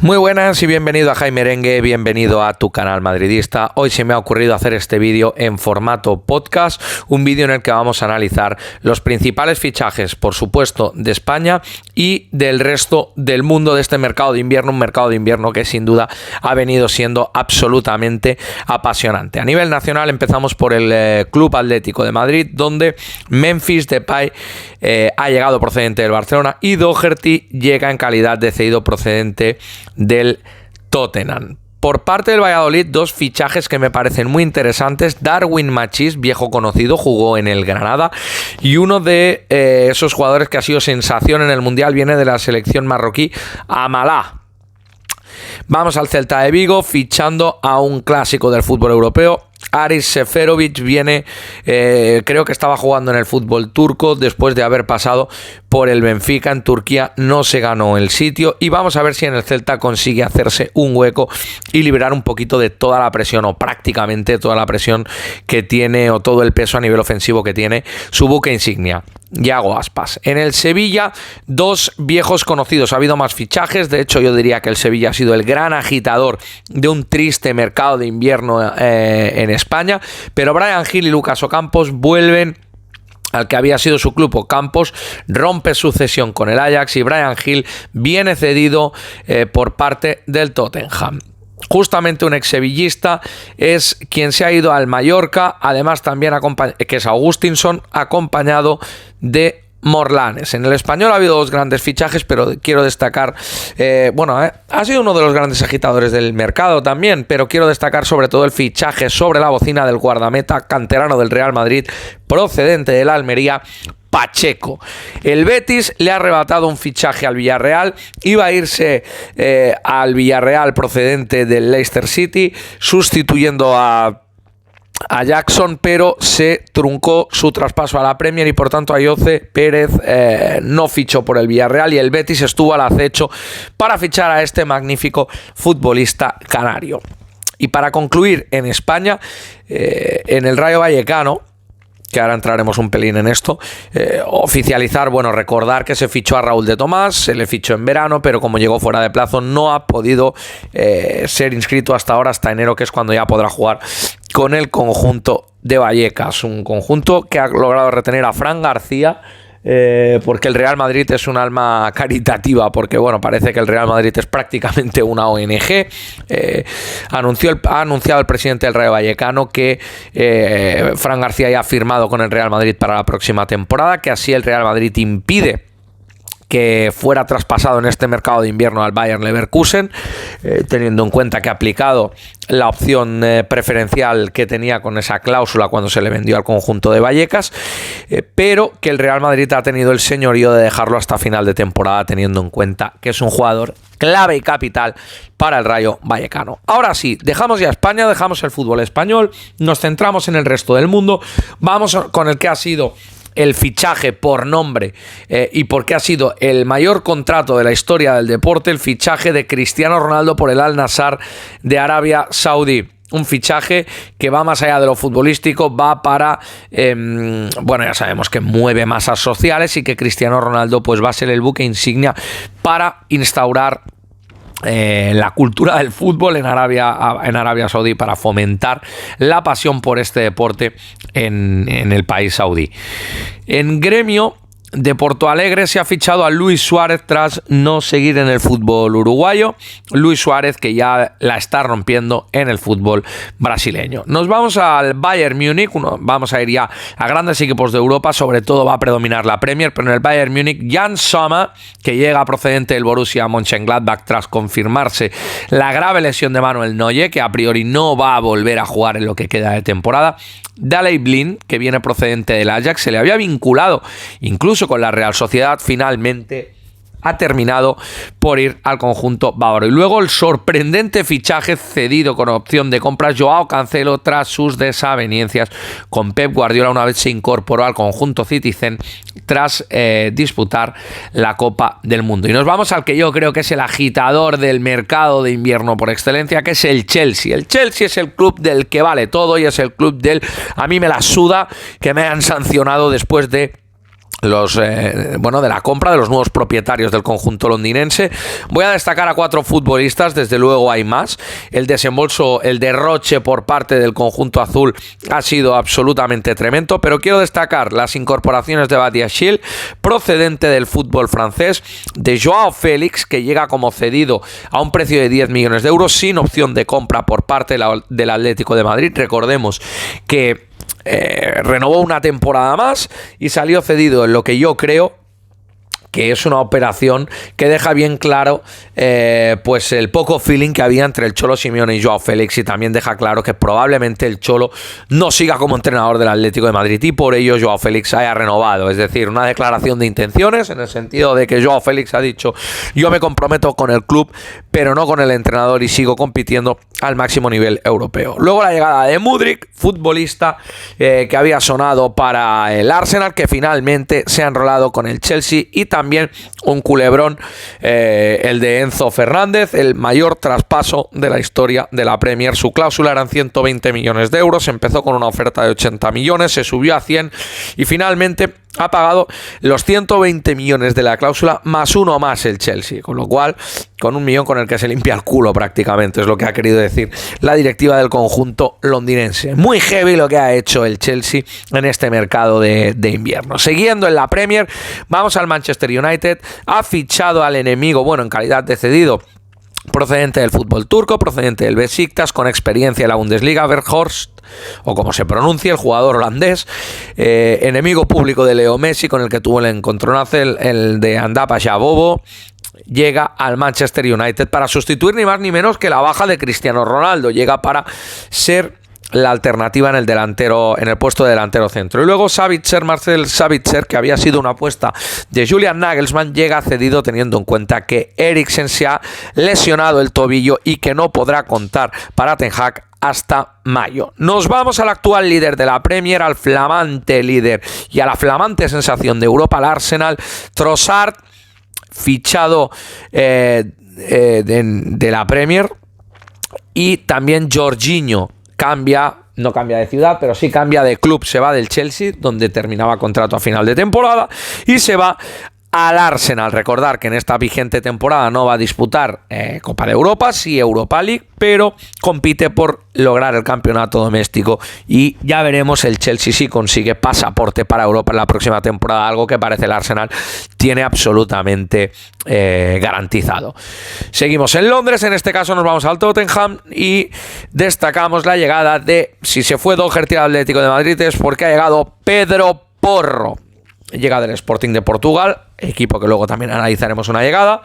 Muy buenas y bienvenido a Jaime Merengue, bienvenido a tu canal madridista. Hoy se me ha ocurrido hacer este vídeo en formato podcast, un vídeo en el que vamos a analizar los principales fichajes, por supuesto, de España y del resto del mundo de este mercado de invierno, un mercado de invierno que sin duda ha venido siendo absolutamente apasionante. A nivel nacional empezamos por el Club Atlético de Madrid, donde Memphis Depay ha llegado procedente del Barcelona y Doherty llega en calidad de cedido procedente del Tottenham. Por parte del Valladolid, dos fichajes que me parecen muy interesantes. Darwin Machís, viejo conocido, jugó en el Granada, y uno de esos jugadores que ha sido sensación en el Mundial viene de la selección marroquí, Amalá. Vamos al Celta de Vigo, fichando a un clásico del fútbol europeo. Aris Seferovic viene, creo que estaba jugando en el fútbol turco después de haber pasado por el Benfica en Turquía, no se ganó el sitio y vamos a ver si en el Celta consigue hacerse un hueco y liberar un poquito de toda la presión o prácticamente toda la presión que tiene o todo el peso a nivel ofensivo que tiene su buque insignia, Yago Aspas. En el Sevilla, dos viejos conocidos, ha habido más fichajes, de hecho yo diría que el Sevilla ha sido el gran agitador de un triste mercado de invierno en España, pero Bryan Gil y Lucas Ocampos vuelven al que había sido su club. Ocampos rompe su cesión con el Ajax y Bryan Gil viene cedido por parte del Tottenham. Justamente un exsevillista es quien se ha ido al Mallorca, además también que es Augustinson, acompañado de Morlanes. En el Español ha habido dos grandes fichajes, pero quiero destacar, ha sido uno de los grandes agitadores del mercado también, pero quiero destacar sobre todo el fichaje sobre la bocina del guardameta canterano del Real Madrid, procedente del Almería, Pacheco. El Betis le ha arrebatado un fichaje al Villarreal, iba a irse al Villarreal procedente del Leicester City, sustituyendo a Jackson, pero se truncó su traspaso a la Premier y por tanto Ayoce Pérez no fichó por el Villarreal y el Betis estuvo al acecho para fichar a este magnífico futbolista canario. Y para concluir, en España, en el Rayo Vallecano, que ahora entraremos un pelín en esto, recordar que se fichó a Raúl de Tomás, se le fichó en verano, pero como llegó fuera de plazo no ha podido ser inscrito hasta ahora, hasta enero, que es cuando ya podrá jugar con el conjunto de Vallecas, un conjunto que ha logrado retener a Fran García, porque el Real Madrid es un alma caritativa, porque parece que el Real Madrid es prácticamente una ONG. Ha anunciado el presidente del Rayo Vallecano que Fran García ya ha firmado con el Real Madrid para la próxima temporada, que así el Real Madrid impide que fuera traspasado en este mercado de invierno al Bayer Leverkusen, teniendo en cuenta que ha aplicado la opción preferencial que tenía con esa cláusula cuando se le vendió al conjunto de Vallecas, pero que el Real Madrid ha tenido el señorío de dejarlo hasta final de temporada, teniendo en cuenta que es un jugador clave y capital para el Rayo Vallecano. Ahora sí, dejamos ya España, dejamos el fútbol español, nos centramos en el resto del mundo, vamos con el que ha sido el fichaje por nombre y porque ha sido el mayor contrato de la historia del deporte, el fichaje de Cristiano Ronaldo por el Al-Nassr de Arabia Saudí. Un fichaje que va más allá de lo futbolístico, va para, ya sabemos que mueve masas sociales y que Cristiano Ronaldo pues va a ser el buque insignia para instaurar la cultura del fútbol en Arabia Saudí, para fomentar la pasión por este deporte en el país saudí. En gremio de Porto Alegre se ha fichado a Luis Suárez tras no seguir en el fútbol uruguayo. Luis Suárez, que ya la está rompiendo en el fútbol brasileño. Nos vamos al Bayern Múnich, vamos a ir ya a grandes equipos de Europa, sobre todo va a predominar la Premier, pero en el Bayern Múnich, Jan Sommer, que llega procedente del Borussia Mönchengladbach tras confirmarse la grave lesión de Manuel Neuer, que a priori no va a volver a jugar en lo que queda de temporada. Daley Blind, que viene procedente del Ajax, se le había vinculado incluso con la Real Sociedad, finalmente ha terminado por ir al conjunto bávaro. Y luego el sorprendente fichaje cedido con opción de compra, Joao Cancelo, tras sus desavenencias con Pep Guardiola una vez se incorporó al conjunto Citizen tras disputar la Copa del Mundo. Y nos vamos al que yo creo que es el agitador del mercado de invierno por excelencia, que es el Chelsea. El Chelsea es el club del que vale todo y es el club del a mí me la suda que me han sancionado después de de la compra de los nuevos propietarios del conjunto londinense. Voy a destacar a 4 futbolistas, desde luego hay más. El desembolso, el derroche por parte del conjunto azul ha sido absolutamente tremendo, pero quiero destacar las incorporaciones de Badiashile, procedente del fútbol francés, de Joao Félix, que llega como cedido a un precio de 10 millones de euros sin opción de compra por parte del Atlético de Madrid. Recordemos que renovó una temporada más y salió cedido en lo que yo creo que es una operación que deja bien claro pues el poco feeling que había entre el Cholo Simeone y Joao Félix, y también deja claro que probablemente el Cholo no siga como entrenador del Atlético de Madrid y por ello Joao Félix haya renovado. Es decir, una declaración de intenciones en el sentido de que Joao Félix ha dicho: yo me comprometo con el club pero no con el entrenador y sigo compitiendo al máximo nivel europeo. Luego la llegada de Mudryk, futbolista que había sonado para el Arsenal, que finalmente se ha enrolado con el Chelsea, y también un culebrón, el de Enzo Fernández, el mayor traspaso de la historia de la Premier. Su cláusula eran 120 millones de euros, empezó con una oferta de 80 millones, se subió a 100 y finalmente ha pagado los 120 millones de la cláusula más uno más el Chelsea, con lo cual con 1 millón con el que se limpia el culo prácticamente, es lo que ha querido decir la directiva del conjunto londinense. Muy heavy lo que ha hecho el Chelsea en este mercado de invierno. Siguiendo en la Premier, vamos al Manchester United. Ha fichado al enemigo, bueno, en calidad de cedido, procedente del fútbol turco, procedente del Besiktas, con experiencia en la Bundesliga, Weghorst, o como se pronuncia, el jugador holandés, enemigo público de Leo Messi, con el que tuvo el encontronazo, el de Andapa Jabobo. Llega al Manchester United para sustituir ni más ni menos que la baja de Cristiano Ronaldo. Llega para ser la alternativa en el puesto de delantero centro. Y luego Marcel Sabitzer, que había sido una apuesta de Julian Nagelsmann, llega cedido teniendo en cuenta que Eriksen se ha lesionado el tobillo y que no podrá contar para Ten Hag hasta mayo. Nos vamos al actual líder de la Premier, al flamante líder y a la flamante sensación de Europa, al Arsenal. Trossard, fichado de la Premier, y también Jorginho no cambia de ciudad, pero sí cambia de club. Se va del Chelsea, donde terminaba contrato a final de temporada, y se va al Arsenal. Recordar que en esta vigente temporada no va a disputar Copa de Europa, sí Europa League, pero compite por lograr el campeonato doméstico, y ya veremos el Chelsea si consigue pasaporte para Europa en la próxima temporada, algo que parece el Arsenal tiene absolutamente garantizado. Seguimos en Londres, en este caso nos vamos al Tottenham y destacamos la llegada de, si se fue Doherty al Atlético de Madrid es porque ha llegado Pedro Porro. Llega del Sporting de Portugal, equipo que luego también analizaremos una llegada.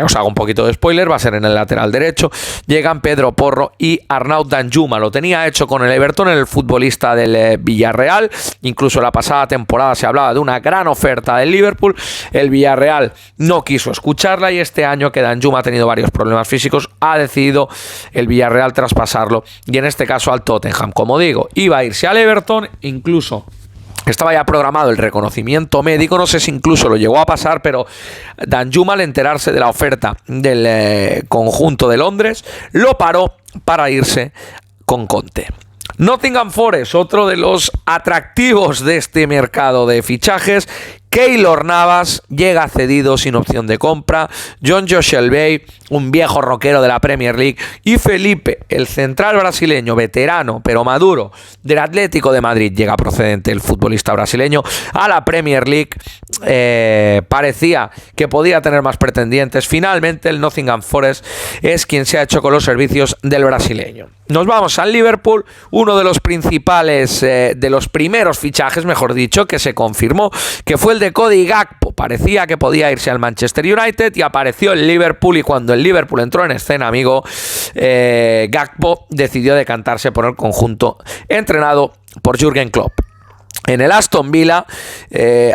Os hago un poquito de spoiler, va a ser en el lateral derecho. Llegan Pedro Porro y Arnaud Danjuma. Lo tenía hecho con el Everton, el futbolista del Villarreal. Incluso la pasada temporada se hablaba de una gran oferta del Liverpool. El Villarreal no quiso escucharla, y este año, que Danjuma ha tenido varios problemas físicos, ha decidido el Villarreal traspasarlo, y en este caso al Tottenham. Como digo, iba a irse al Everton, incluso estaba ya programado el reconocimiento médico, no sé si incluso lo llegó a pasar, pero Danjuma, al enterarse de la oferta del conjunto de Londres, lo paró para irse con Conte. Nottingham Forest, otro de los atractivos de este mercado de fichajes. Keylor Navas llega cedido sin opción de compra. Jonjo Shelvey, un viejo rockero de la Premier League, y Felipe, el central brasileño, veterano pero maduro, del Atlético de Madrid, llega procedente el futbolista brasileño a la Premier League. Parecía que podía tener más pretendientes. Finalmente el Nottingham Forest es quien se ha hecho con los servicios del brasileño. Nos vamos al Liverpool, uno de los principales, de los primeros fichajes, mejor dicho, que se confirmó, que fue el de Cody Gakpo. Parecía que podía irse al Manchester United y apareció el Liverpool, y cuando el Liverpool entró en escena, amigo, Gakpo decidió decantarse por el conjunto entrenado por Jürgen Klopp. En el Aston Villa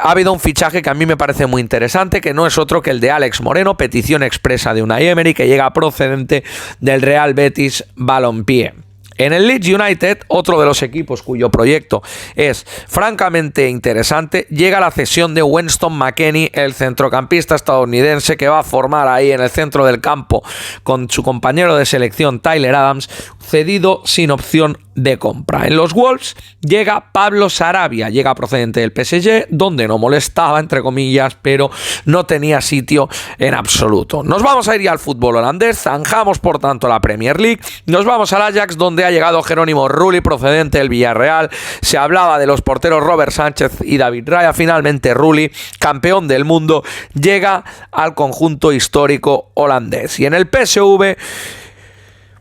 ha habido un fichaje que a mí me parece muy interesante, que no es otro que el de Alex Moreno, petición expresa de Unai Emery, que llega procedente del Real Betis Balompié. En el Leeds United, otro de los equipos cuyo proyecto es francamente interesante, llega la cesión de Winston McKennie, el centrocampista estadounidense, que va a formar ahí en el centro del campo con su compañero de selección Tyler Adams, cedido sin opción de compra. En los Wolves llega Pablo Sarabia, llega procedente del PSG, donde no molestaba, entre comillas, pero no tenía sitio en absoluto. Nos vamos a ir ya al fútbol holandés, zanjamos por tanto la Premier League, nos vamos al Ajax, donde ha llegado Jerónimo Rulli, procedente del Villarreal. Se hablaba de los porteros Robert Sánchez y David Raya. Finalmente Rulli, campeón del mundo, llega al conjunto histórico holandés. Y en el PSV,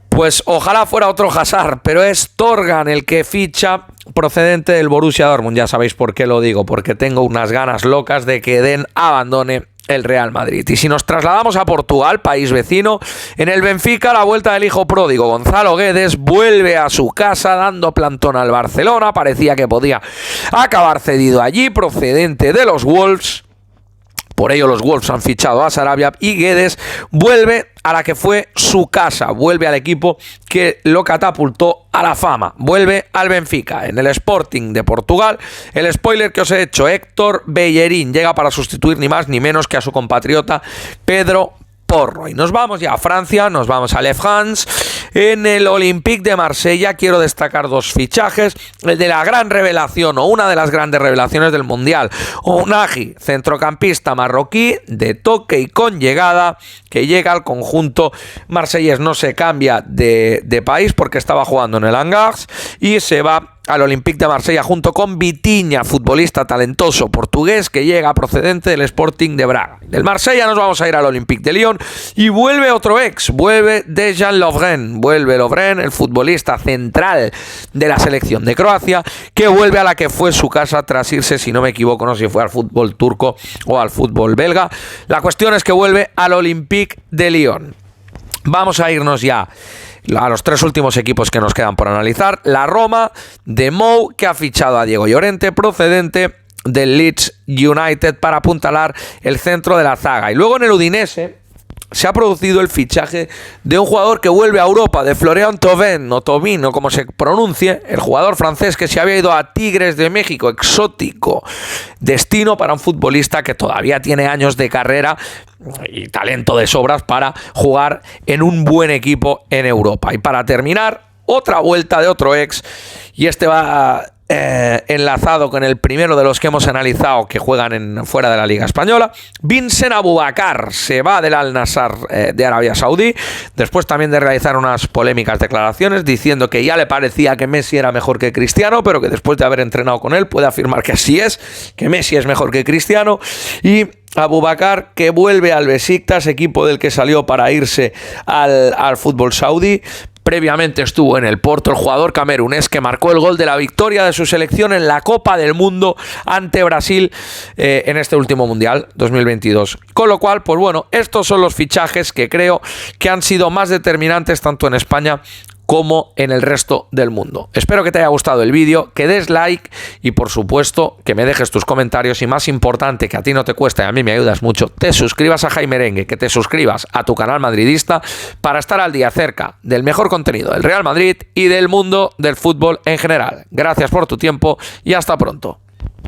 pues ojalá fuera otro Hazard, pero es Torgan el que ficha, procedente del Borussia Dortmund. Ya sabéis por qué lo digo, porque tengo unas ganas locas de que Eden abandone el Real Madrid. Y si nos trasladamos a Portugal, país vecino, en el Benfica, la vuelta del hijo pródigo Gonzalo Guedes vuelve a su casa dando plantón al Barcelona. Parecía que podía acabar cedido allí, procedente de los Wolves. Por ello los Wolves han fichado a Sarabia y Guedes vuelve a la que fue su casa, vuelve al equipo que lo catapultó a la fama, vuelve al Benfica. En el Sporting de Portugal, el spoiler que os he hecho, Héctor Bellerín llega para sustituir ni más ni menos que a su compatriota Pedro Porro. Y nos vamos ya a Francia, nos vamos a Le France. En el Olympique de Marsella quiero destacar dos fichajes: el de la gran revelación, o una de las grandes revelaciones del Mundial, Ounahi, centrocampista marroquí de toque y con llegada, que llega al conjunto marsellés. No se cambia de país porque estaba jugando en el Angers y se va al Olympique de Marsella junto con Vitinha, futbolista talentoso portugués que llega procedente del Sporting de Braga. Del Marsella nos vamos a ir al Olympique de Lyon y vuelve otro ex, vuelve Dejan Lovren, vuelve Lovren, el futbolista central de la selección de Croacia, que vuelve a la que fue su casa tras irse, si no me equivoco, no sé si fue al fútbol turco o al fútbol belga. La cuestión es que vuelve al Olympique de Lyon. Vamos a irnos ya a los tres últimos equipos que nos quedan por analizar. La Roma de Mou, que ha fichado a Diego Llorente, procedente del Leeds United, para apuntalar el centro de la zaga. Y luego en el Udinese se ha producido el fichaje de un jugador que vuelve a Europa, de Florian Thauvin, o Thauvin, o como se pronuncie, el jugador francés que se había ido a Tigres de México, exótico destino para un futbolista que todavía tiene años de carrera y talento de sobras para jugar en un buen equipo en Europa. Y para terminar, otra vuelta de otro ex, y este va enlazado con el primero de los que hemos analizado que juegan fuera de la Liga Española. Vincent Aboubakar se va del Al-Nassr de Arabia Saudí, después también de realizar unas polémicas declaraciones diciendo que ya le parecía que Messi era mejor que Cristiano, pero que después de haber entrenado con él puede afirmar que así es, que Messi es mejor que Cristiano. Y Aboubakar, que vuelve al Besiktas, equipo del que salió para irse al fútbol saudí. Previamente estuvo en el Porto, el jugador camerunés que marcó el gol de la victoria de su selección en la Copa del Mundo ante Brasil en este último Mundial 2022. Con lo cual, pues bueno, estos son los fichajes que creo que han sido más determinantes tanto en España como en el resto del mundo. Espero que te haya gustado el vídeo, que des like y por supuesto que me dejes tus comentarios, y más importante, que a ti no te cuesta y a mí me ayudas mucho, te suscribas a Jaime Merengue, que te suscribas a tu canal madridista para estar al día cerca del mejor contenido del Real Madrid y del mundo del fútbol en general. Gracias por tu tiempo y hasta pronto.